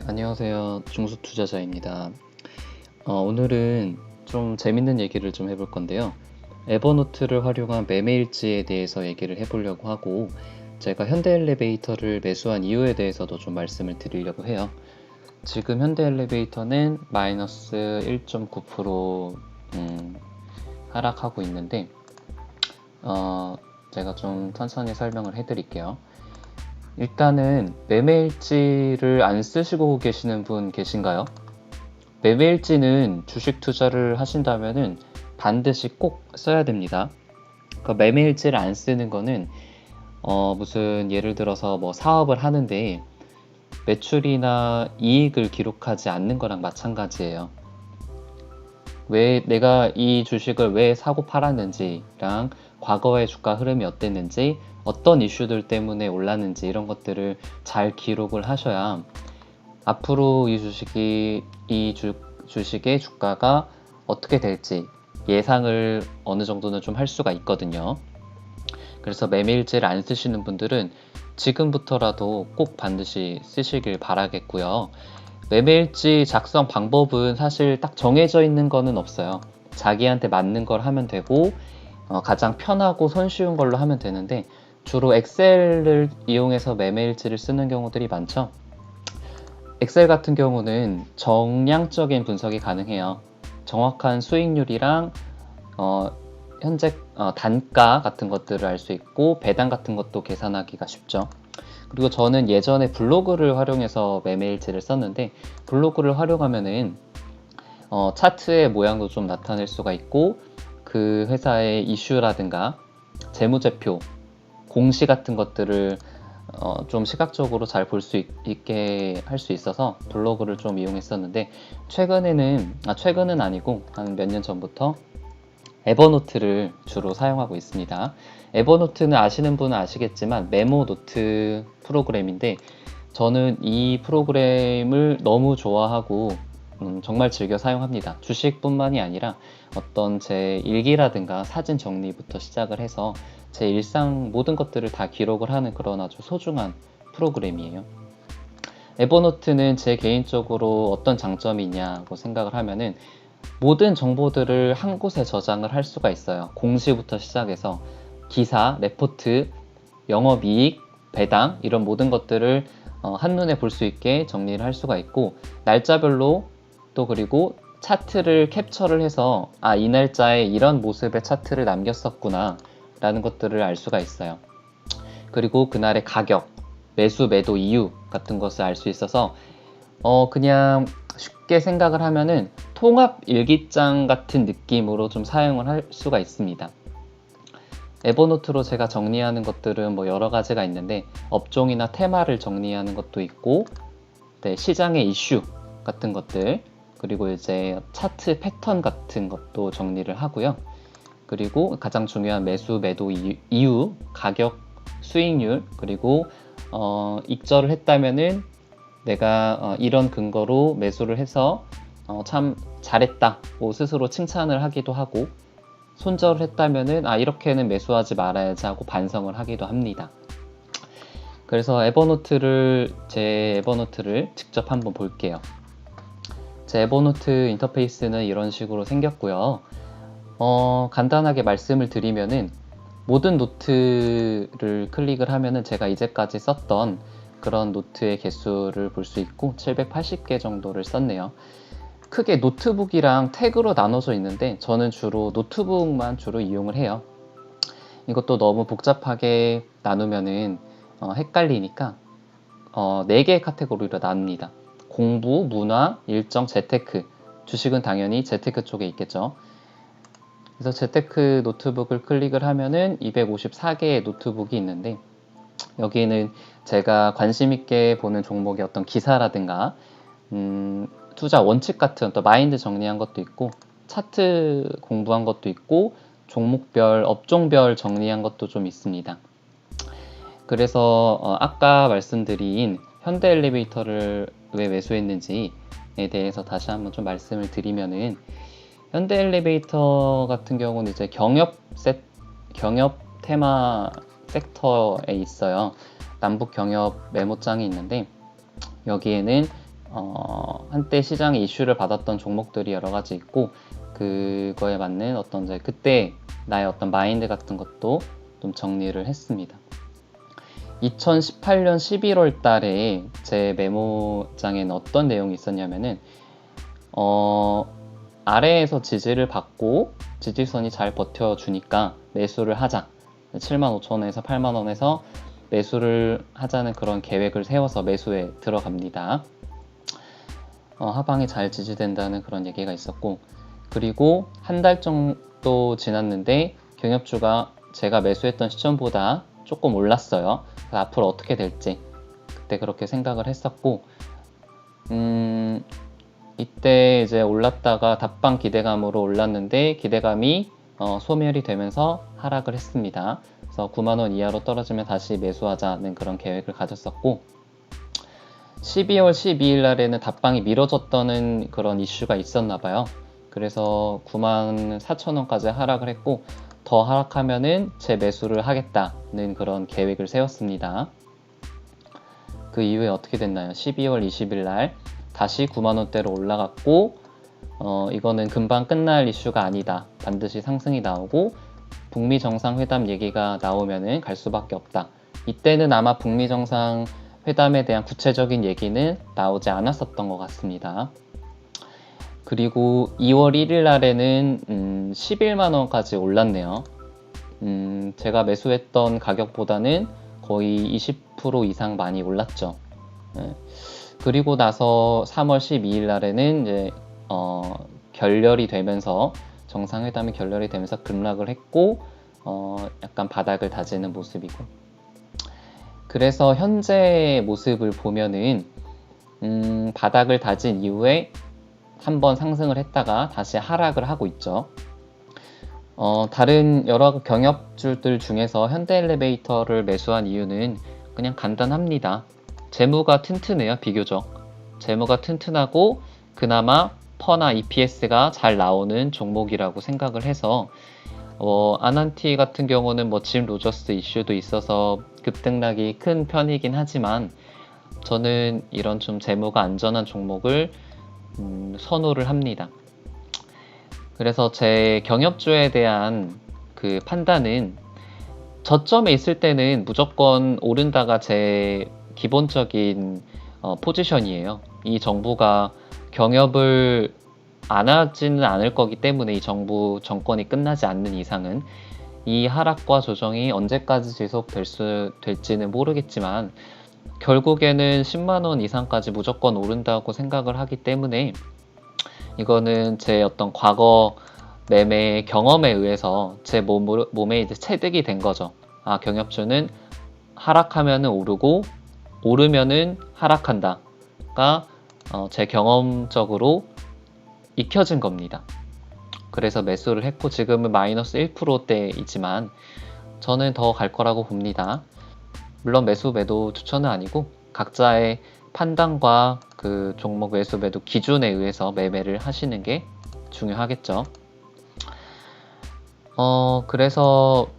안녕하세요. 중수투자자입니다. 오늘은 좀 재밌는 얘기를 좀 해볼 건데요. 에버노트를 활용한 매매일지에 대해서 얘기를 해보려고 하고, 제가 현대엘리베이터를 매수한 이유에 대해서도 좀 말씀을 드리려고 해요. 지금 현대엘리베이터는 마이너스 1.9% 하락하고 있는데, 제가 좀 천천히 설명을 해드릴게요. 일단은 매매일지를 안 쓰시고 계시는 분 계신가요? 매매일지는 주식 투자를 하신다면은 반드시 꼭 써야 됩니다. 그 매매일지를 안 쓰는 거는 무슨 예를 들어서 뭐 사업을 하는데 매출이나 이익을 기록하지 않는 거랑 마찬가지예요. 왜 내가 이 주식을 왜 사고 팔았는지랑 과거의 주가 흐름이 어땠는지 어떤 이슈들 때문에 올랐는지 이런 것들을 잘 기록을 하셔야 앞으로 이 주식의 주가가 어떻게 될지 예상을 어느 정도는 좀 할 수가 있거든요. 그래서 매매일지를 안 쓰시는 분들은 지금부터라도 꼭 반드시 쓰시길 바라겠고요. 매매일지 작성 방법은 사실 딱 정해져 있는 거는 없어요. 자기한테 맞는 걸 하면 되고 가장 편하고 손쉬운 걸로 하면 되는데 주로 엑셀을 이용해서 매매일지를 쓰는 경우들이 많죠. 엑셀 같은 경우는 정량적인 분석이 가능해요. 정확한 수익률이랑 현재 단가 같은 것들을 알 수 있고 배당 같은 것도 계산하기가 쉽죠. 그리고 저는 예전에 블로그를 활용해서 매매일지를 썼는데 블로그를 활용하면은 차트의 모양도 좀 나타낼 수가 있고 그 회사의 이슈라든가 재무제표, 공시 같은 것들을 좀 시각적으로 잘 볼 수 있게 할 수 있어서 블로그를 좀 이용했었는데 최근은 아니고 한 몇 년 전부터 에버노트를 주로 사용하고 있습니다. 에버노트는 아시는 분은 아시겠지만 메모 노트 프로그램인데 저는 이 프로그램을 너무 좋아하고 정말 즐겨 사용합니다. 주식뿐만이 아니라 어떤 제 일기라든가 사진 정리부터 시작을 해서 제 일상 모든 것들을 다 기록을 하는 그런 아주 소중한 프로그램이에요. 에버노트는 제 개인적으로 어떤 장점이 있냐고 생각을 하면은 모든 정보들을 한 곳에 저장을 할 수가 있어요. 공시부터 시작해서 기사, 레포트, 영업이익, 배당 이런 모든 것들을 한눈에 볼 수 있게 정리를 할 수가 있고 날짜별로 또 그리고 차트를 캡처를 해서 이 날짜에 이런 모습의 차트를 남겼었구나 라는 것들을 알 수가 있어요. 그리고 그날의 가격, 매수, 매도 이유 같은 것을 알 수 있어서 그냥 쉽게 생각을 하면은 통합 일기장 같은 느낌으로 좀 사용을 할 수가 있습니다. 에버노트로 제가 정리하는 것들은 뭐 여러 가지가 있는데 업종이나 테마를 정리하는 것도 있고 시장의 이슈 같은 것들 그리고 이제 차트 패턴 같은 것도 정리를 하고요. 그리고 가장 중요한 매수, 매도 이유, 가격, 수익률 그리고 익절을 했다면은 내가 이런 근거로 매수를 해서 참 잘했다고 스스로 칭찬을 하기도 하고 손절을 했다면은 이렇게는 매수하지 말아야지 하고 반성을 하기도 합니다. 그래서 제 에버노트를 직접 한번 볼게요. 제 에버노트 인터페이스는 이런 식으로 생겼고요. 간단하게 말씀을 드리면은 모든 노트를 클릭을 하면은 제가 이제까지 썼던 그런 노트의 개수를 볼 수 있고 780개 정도를 썼네요. 크게 노트북이랑 태그로 나눠져 있는데 저는 주로 노트북만 주로 이용을 해요. 이것도 너무 복잡하게 나누면은 헷갈리니까 4개의 카테고리로 나눕니다. 공부, 문화, 일정, 재테크. 주식은 당연히 재테크 쪽에 있겠죠. 그래서 재테크 노트북을 클릭을 하면은 254개의 노트북이 있는데 여기에는 제가 관심 있게 보는 종목의 어떤 기사라든가 투자 원칙 같은 또 마인드 정리한 것도 있고 차트 공부한 것도 있고 종목별, 업종별 정리한 것도 좀 있습니다. 그래서 아까 말씀드린 현대엘리베이터를 왜 매수했는지에 대해서 다시 한번 좀 말씀을 드리면은 현대엘리베이터 같은 경우는 이제 경협 테마 섹터에 있어요. 남북 경협 메모장이 있는데 여기에는 한때 시장에 이슈를 받았던 종목들이 여러 가지 있고, 그거에 맞는 어떤 이제 그때 나의 어떤 마인드 같은 것도 좀 정리를 했습니다. 2018년 11월 달에 제 메모장에는 어떤 내용이 있었냐면은, 아래에서 지지를 받고 지지선이 잘 버텨주니까 매수를 하자. 75,000원에서 8만원에서 매수를 하자는 그런 계획을 세워서 매수에 들어갑니다. 하방이 잘 지지된다는 그런 얘기가 있었고, 그리고 한 달 정도 지났는데 경협주가 제가 매수했던 시점보다 조금 올랐어요. 앞으로 어떻게 될지 그때 그렇게 생각을 했었고, 이때 이제 올랐다가 답방 기대감으로 올랐는데 기대감이 소멸이 되면서 하락을 했습니다. 그래서 9만원 이하로 떨어지면 다시 매수하자는 그런 계획을 가졌었고, 12월 12일 날에는 답방이 미뤄졌다는 그런 이슈가 있었나 봐요. 그래서 94,000원까지 하락을 했고, 더 하락하면은 재매수를 하겠다는 그런 계획을 세웠습니다. 그 이후에 어떻게 됐나요? 12월 20일 날 다시 9만원대로 올라갔고, 이거는 금방 끝날 이슈가 아니다. 반드시 상승이 나오고 북미 정상회담 얘기가 나오면은 갈 수밖에 없다. 이때는 아마 북미 정상회담에 대한 구체적인 얘기는 나오지 않았었던 것 같습니다. 그리고 2월 1일 날에는 11만원까지 올랐네요. 제가 매수했던 가격보다는 거의 20% 이상 많이 올랐죠. 그리고 나서 3월 12일 날에는 이제 결렬이 되면서, 정상회담이 결렬이 되면서 급락을 했고, 약간 바닥을 다지는 모습이고, 그래서 현재 모습을 보면은 바닥을 다진 이후에 한번 상승을 했다가 다시 하락을 하고 있죠. 다른 여러 경협주들 중에서 현대엘리베이터를 매수한 이유는 그냥 간단합니다. 재무가 튼튼해요. 비교적 재무가 튼튼하고 그나마 퍼나 EPS가 잘 나오는 종목이라고 생각을 해서, 아난티 같은 경우는 짐 로저스 이슈도 있어서 급등락이 큰 편이긴 하지만, 저는 이런 좀 재무가 안전한 종목을 선호를 합니다. 그래서 제 경협주에 대한 그 판단은, 저점에 있을 때는 무조건 오른다가 제 기본적인 포지션이에요. 이 정부가 경협을 안 하지는 않을 거기 때문에, 이 정권이 끝나지 않는 이상은 이 하락과 조정이 언제까지 지속될지는 모르겠지만, 결국에는 10만원 이상까지 무조건 오른다고 생각을 하기 때문에, 이거는 제 어떤 과거 매매 경험에 의해서 제 몸에 이제 체득이 된 거죠. 경협주는 하락하면은 오르고 오르면은 하락한다가 제 경험적으로 익혀진 겁니다. 그래서 매수를 했고, 지금은 마이너스 1%대이지만 저는 더 갈 거라고 봅니다. 물론 매수 매도 추천은 아니고, 각자의 판단과 그 종목 매수 매도 기준에 의해서 매매를 하시는 게 중요하겠죠. 그래서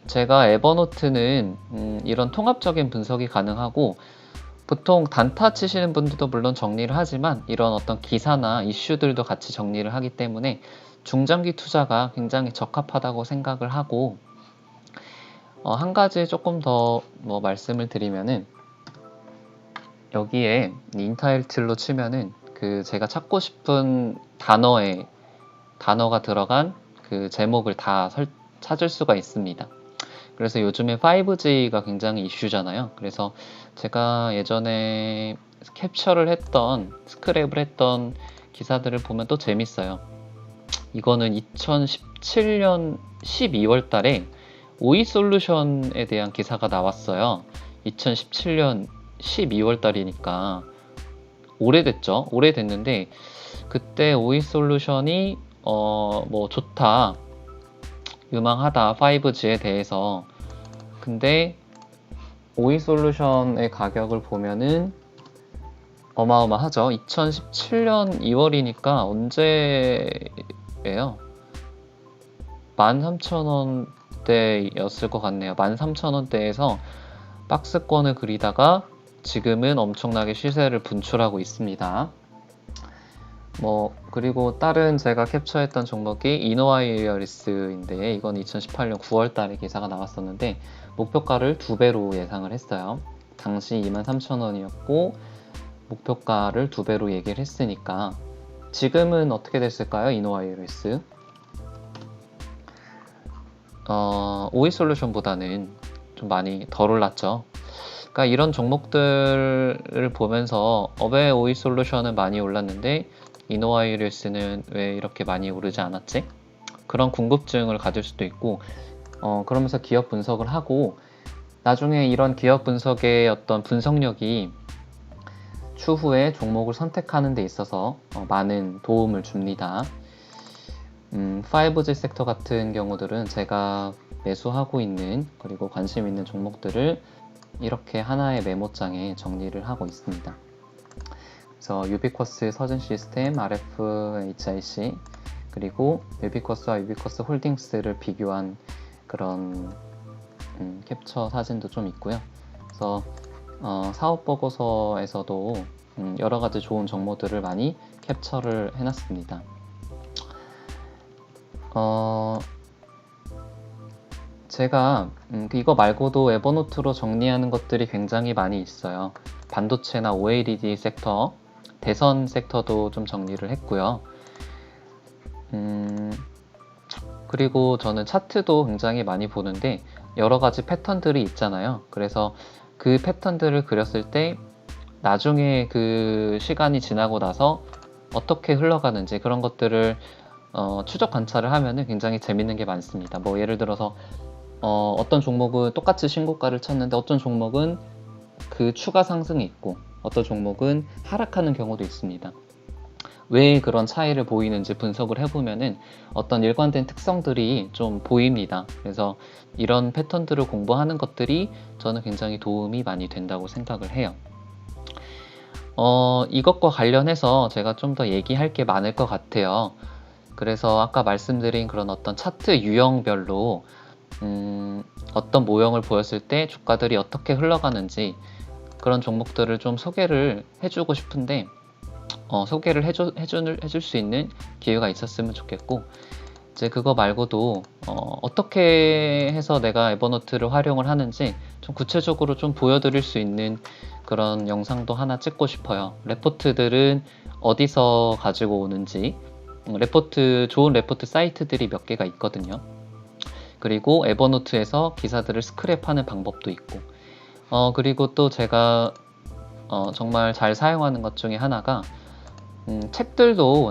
제가 에버노트는 이런 통합적인 분석이 가능하고, 보통 단타 치시는 분들도 물론 정리를 하지만 이런 어떤 기사나 이슈들도 같이 정리를 하기 때문에 중장기 투자가 굉장히 적합하다고 생각을 하고, 한 가지 조금 더 말씀을 드리면은, 여기에 인타일틀로 치면은 그 제가 찾고 싶은 단어가 들어간 그 제목을 다 찾을 수가 있습니다. 그래서 요즘에 5G가 굉장히 이슈잖아요. 그래서 제가 예전에 스크랩을 했던 기사들을 보면 또 재밌어요. 이거는 2017년 12월 달에 오이솔루션에 대한 기사가 나왔어요. 2017년 12월 달이니까 오래됐죠. 오래됐는데, 그때 오이솔루션이 좋다, 유망하다, 5G에 대해서. 근데 오이솔루션의 가격을 보면은 어마어마하죠. 2017년 2월이니까 언제예요? 13,000원대였을 것 같네요. 13,000원대에서 박스권을 그리다가 지금은 엄청나게 시세를 분출하고 있습니다. 그리고 다른 제가 캡처했던 종목이 이노와이어리스인데, 이건 2018년 9월 달에 기사가 나왔었는데, 목표가를 2배로 예상을 했어요. 당시 23,000원이었고, 목표가를 2배로 얘기를 했으니까, 지금은 어떻게 됐을까요? 이노와이어리스. 오이솔루션보다는 좀 많이 덜 올랐죠. 그러니까 이런 종목들을 보면서 왜 오이솔루션은 많이 올랐는데 이노와이어리스는 왜 이렇게 많이 오르지 않았지? 그런 궁금증을 가질 수도 있고, 그러면서 기업 분석을 하고, 나중에 이런 기업 분석의 어떤 분석력이 추후에 종목을 선택하는 데 있어서 많은 도움을 줍니다. 5G 섹터 같은 경우들은 제가 매수하고 있는, 그리고 관심 있는 종목들을 이렇게 하나의 메모장에 정리를 하고 있습니다. 그래서 유비쿼스 서진 시스템, RFHIC, 그리고 유비쿼스와 유비쿼스 홀딩스를 비교한 그런 캡처 사진도 좀 있고요. 그래서 사업 보고서에서도 여러 가지 좋은 정보들을 많이 캡처를 해놨습니다. 제가 이거 말고도 에버노트로 정리하는 것들이 굉장히 많이 있어요. 반도체나 OLED 섹터, 대선 섹터도 좀 정리를 했고요. 그리고 저는 차트도 굉장히 많이 보는데 여러 가지 패턴들이 있잖아요. 그래서 그 패턴들을 그렸을 때 나중에 그 시간이 지나고 나서 어떻게 흘러가는지 그런 것들을 추적 관찰을 하면은 굉장히 재밌는 게 많습니다. 예를 들어서 어떤 종목은 똑같이 신고가를 쳤는데 어떤 종목은 그 추가 상승이 있고 어떤 종목은 하락하는 경우도 있습니다. 왜 그런 차이를 보이는지 분석을 해보면은 어떤 일관된 특성들이 좀 보입니다. 그래서 이런 패턴들을 공부하는 것들이 저는 굉장히 도움이 많이 된다고 생각을 해요. 이것과 관련해서 제가 좀 더 얘기할 게 많을 것 같아요. 그래서 아까 말씀드린 그런 어떤 차트 유형별로 어떤 모형을 보였을 때 주가들이 어떻게 흘러가는지 그런 종목들을 좀 소개를 해주고 싶은데 소개를 해줄 수 있는 기회가 있었으면 좋겠고, 이제 그거 말고도 어떻게 해서 내가 에버노트를 활용을 하는지 좀 구체적으로 좀 보여드릴 수 있는 그런 영상도 하나 찍고 싶어요. 레포트들은 어디서 가지고 오는지, 좋은 레포트 사이트들이 몇 개가 있거든요. 그리고 에버노트에서 기사들을 스크랩하는 방법도 있고, 그리고 또 제가 정말 잘 사용하는 것 중에 하나가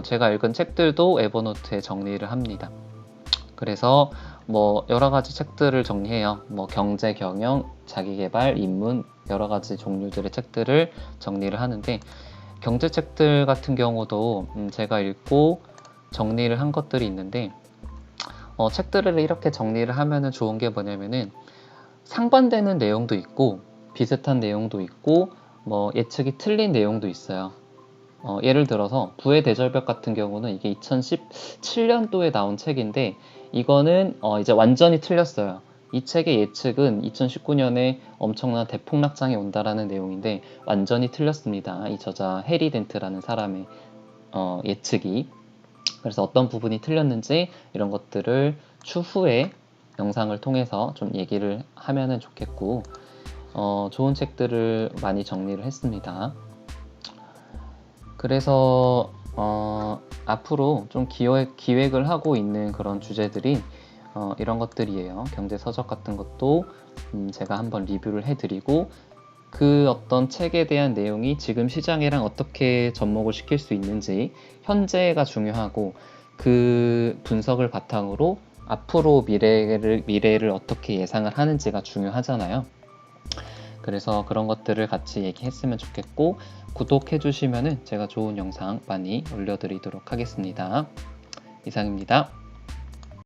제가 읽은 책들도 에버노트에 정리를 합니다. 그래서 여러 가지 책들을 정리해요. 경제, 경영, 자기계발, 인문 여러 가지 종류들의 책들을 정리를 하는데, 경제 책들 같은 경우도 제가 읽고 정리를 한 것들이 있는데, 책들을 이렇게 정리를 하면은 좋은 게 뭐냐면은 상반되는 내용도 있고 비슷한 내용도 있고 예측이 틀린 내용도 있어요. 예를 들어서 부의 대절벽 같은 경우는 이게 2017년도에 나온 책인데 이거는 이제 완전히 틀렸어요. 이 책의 예측은 2019년에 엄청난 대폭락장이 온다라는 내용인데 완전히 틀렸습니다. 이 저자 해리 덴트라는 사람의 예측이. 그래서 어떤 부분이 틀렸는지 이런 것들을 추후에 영상을 통해서 좀 얘기를 하면은 좋겠고, 좋은 책들을 많이 정리를 했습니다. 그래서 앞으로 좀 기획을 하고 있는 그런 주제들이 이런 것들이에요. 경제 서적 같은 것도 제가 한번 리뷰를 해드리고, 그 어떤 책에 대한 내용이 지금 시장이랑 어떻게 접목을 시킬 수 있는지 현재가 중요하고, 그 분석을 바탕으로 앞으로 미래를 어떻게 예상을 하는지가 중요하잖아요. 그래서 그런 것들을 같이 얘기했으면 좋겠고, 구독해 주시면은 제가 좋은 영상 많이 올려드리도록 하겠습니다. 이상입니다.